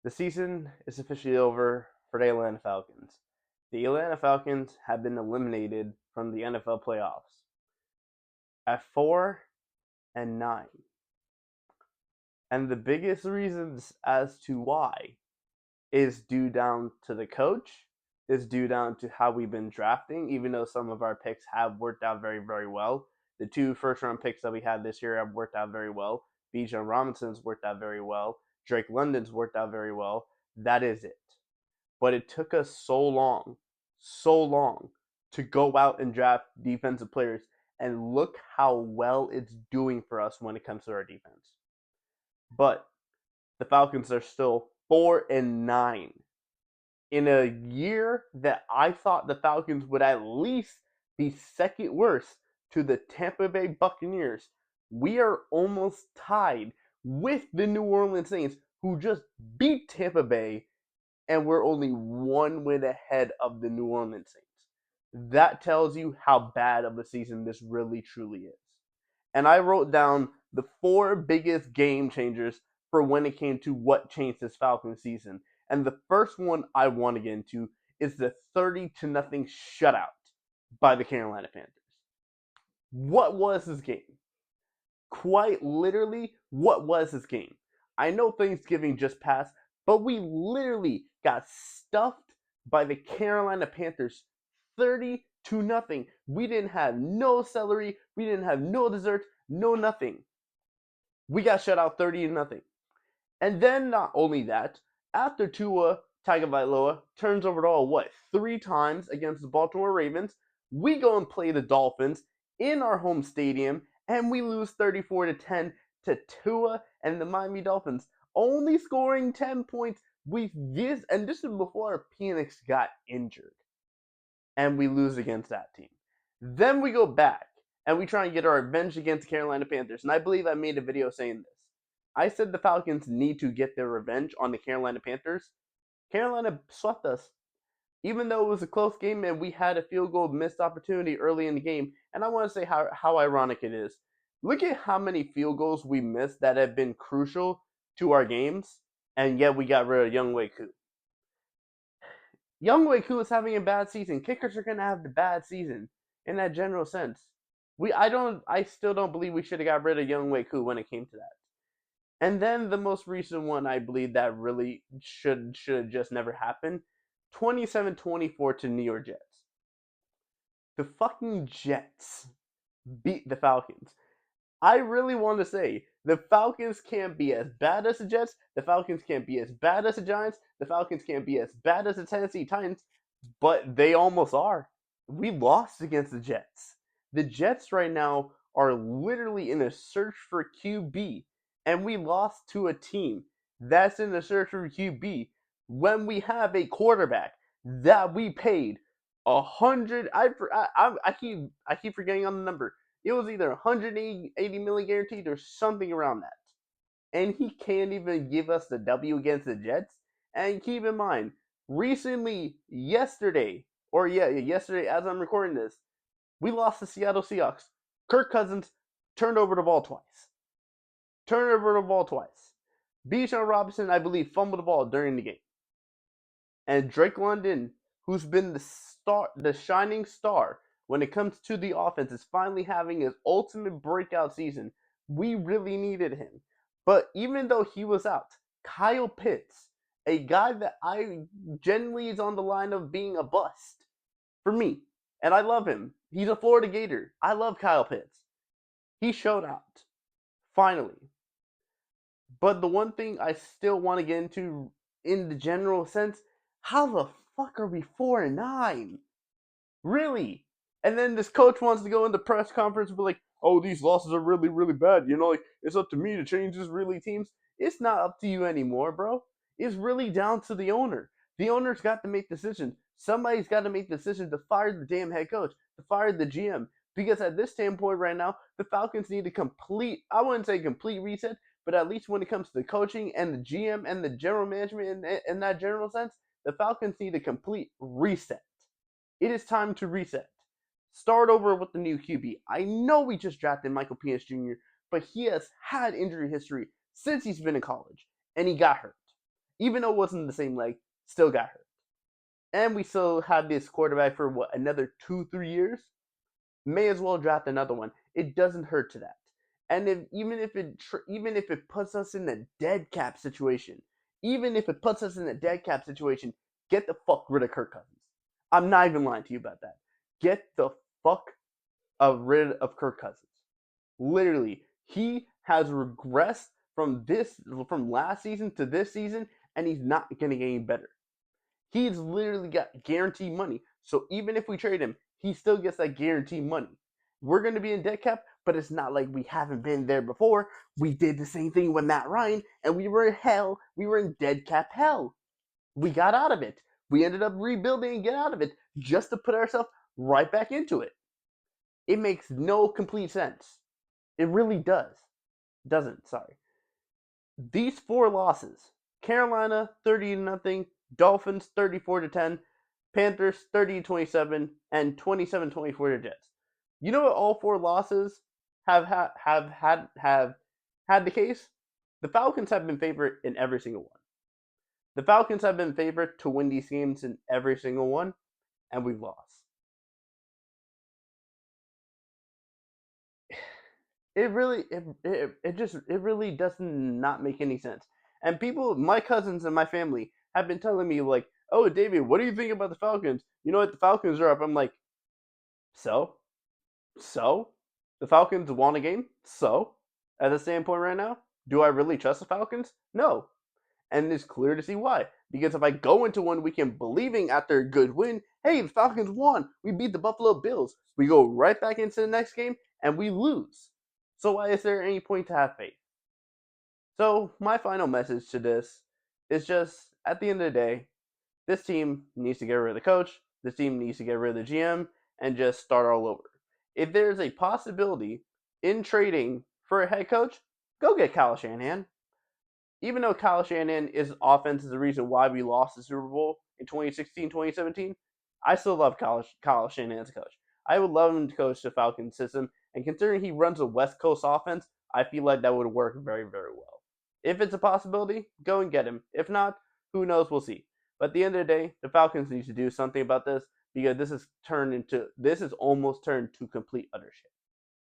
The season is officially over for the Atlanta Falcons. The Atlanta Falcons have been eliminated from the NFL playoffs at 4-9. And the biggest reasons as to why is due down to the coach, is due down to how we've been drafting, even though some of our picks have worked out very, very well. The two first round picks that we had this year have worked out very well. Bijan Robinson's worked out very well. Drake London's worked out very well. That is it. But it took us so long to go out and draft defensive players, and look how well it's doing for us when it comes to our defense. But the Falcons are still 4-9 in a year that I thought the Falcons would at least be second worst to the Tampa Bay Buccaneers. We are almost tied with the New Orleans Saints, who just beat Tampa Bay, and we're only one win ahead of the New Orleans Saints. That tells you how bad of a season this really truly is. And I wrote down the four biggest game changers for when it came to what changed this Falcons season. And the first one I want to get into is the 30-0 shutout by the Carolina Panthers. What was this game? Quite literally, what was this game? I know Thanksgiving just passed, but we literally got stuffed by the Carolina Panthers 30-0. We didn't have no celery, we didn't have no dessert, no nothing. We got shut out 30-0. And then not only that, after Tua Tagovailoa turns over the ball, three times against the Baltimore Ravens, we go and play the Dolphins in our home stadium, and we lose 34-10 to Tua and the Miami Dolphins, only scoring 10 points. And this is before Penix got injured, and we lose against that team. Then we go back and we try and get our revenge against the Carolina Panthers. And I believe I made a video saying this. I said the Falcons need to get their revenge on the Carolina Panthers. Carolina swept us. Even though it was a close game and we had a field goal missed opportunity early in the game. And I want to say how ironic it is. Look at how many field goals we missed that have been crucial to our games, and yet we got rid of Younghoe Koo. Younghoe Koo is having a bad season. Kickers are gonna have the bad season in that general sense. I still don't believe we should have got rid of Younghoe Koo when it came to that. And then the most recent one, I believe that really should have just never happened. 27-24 to New York Jets. The fucking Jets beat the Falcons. I really want to say the Falcons can't be as bad as the Jets. The Falcons can't be as bad as the Giants. The Falcons can't be as bad as the Tennessee Titans, but they almost are. We lost against the Jets. The Jets right now are literally in a search for QB, and we lost to a team that's in a search for QB when we have a quarterback that we paid 100. I keep forgetting on the number. It was either 180 million guaranteed or something around that. And he can't even give us the W against the Jets. And keep in mind, recently, yesterday as I'm recording this, we lost to Seattle Seahawks. Kirk Cousins turned over the ball twice. Bijan Robinson, I believe, fumbled the ball during the game. And Drake London, who's been the shining star when it comes to the offense, is finally having his ultimate breakout season. We really needed him. But even though he was out, Kyle Pitts, a guy that I genuinely is on the line of being a bust for me, and I love him. He's a Florida Gator. I love Kyle Pitts. He showed out, finally. But the one thing I still want to get into in the general sense, how the fuck are we 4-9? Really? And then this coach wants to go in the press conference and be like, oh, these losses are really, really bad. It's up to me to change this really teams. It's not up to you anymore, bro. It's really down to the owner. The owner's got to make decisions. Somebody's got to make the decision to fire the damn head coach, to fire the GM. Because at this standpoint right now, the Falcons need a I wouldn't say complete reset, but at least when it comes to the coaching and the GM and the general management in that general sense, the Falcons need a complete reset. It is time to reset. Start over with the new QB. I know we just drafted Michael Penix Jr., but he has had injury history since he's been in college, and he got hurt. Even though it wasn't the same leg, still got hurt. And we still had this quarterback for what, another 2, 3 years? May as well draft another one. It doesn't hurt to that. And even if it puts us in a dead cap situation, get the fuck rid of Kirk Cousins. I'm not even lying to you about that. Get the fuck rid of Kirk Cousins. Literally, he has regressed from last season to this season, and he's not gonna get any better. He's literally got guaranteed money. So even if we trade him, he still gets that guaranteed money. We're going to be in dead cap, but it's not like we haven't been there before. We did the same thing with Matt Ryan, and we were in hell. We were in dead cap hell. We got out of it. We ended up rebuilding and get out of it just to put ourselves right back into it. It makes no complete sense. It really does. Doesn't, sorry. These 4 losses, Carolina 30-0, Dolphins 34-10, Panthers 30-27, and 27-24 to Jets. You know what all 4 losses have had the case? The Falcons have been favored in every single one. The Falcons have been favored to win these games in every single one, and we've lost. It really does not make any sense. And people, my cousins and my family, have been telling me like, "Oh, David, what do you think about the Falcons? You know what? The Falcons are up." I'm like, so, so, the Falcons won a game. So, at the standpoint right now, do I really trust the Falcons? No, and it's clear to see why. Because if I go into one weekend believing after a good win, hey, the Falcons won, we beat the Buffalo Bills, we go right back into the next game and we lose. So why is there any point to have faith? So my final message to this is just at the end of the day, this team needs to get rid of the coach, this team needs to get rid of the GM, and just start all over. If there's a possibility in trading for a head coach, go get Kyle Shanahan. Even though Kyle Shanahan is offense is the reason why we lost the Super Bowl in 2016, 2017, I still love Kyle Shanahan as a coach. I would love him to coach the Falcons system, and considering he runs a West Coast offense, I feel like that would work very, very well. If it's a possibility, go and get him. If not, who knows? We'll see. But at the end of the day, the Falcons need to do something about this because this is almost turned to complete utter shit.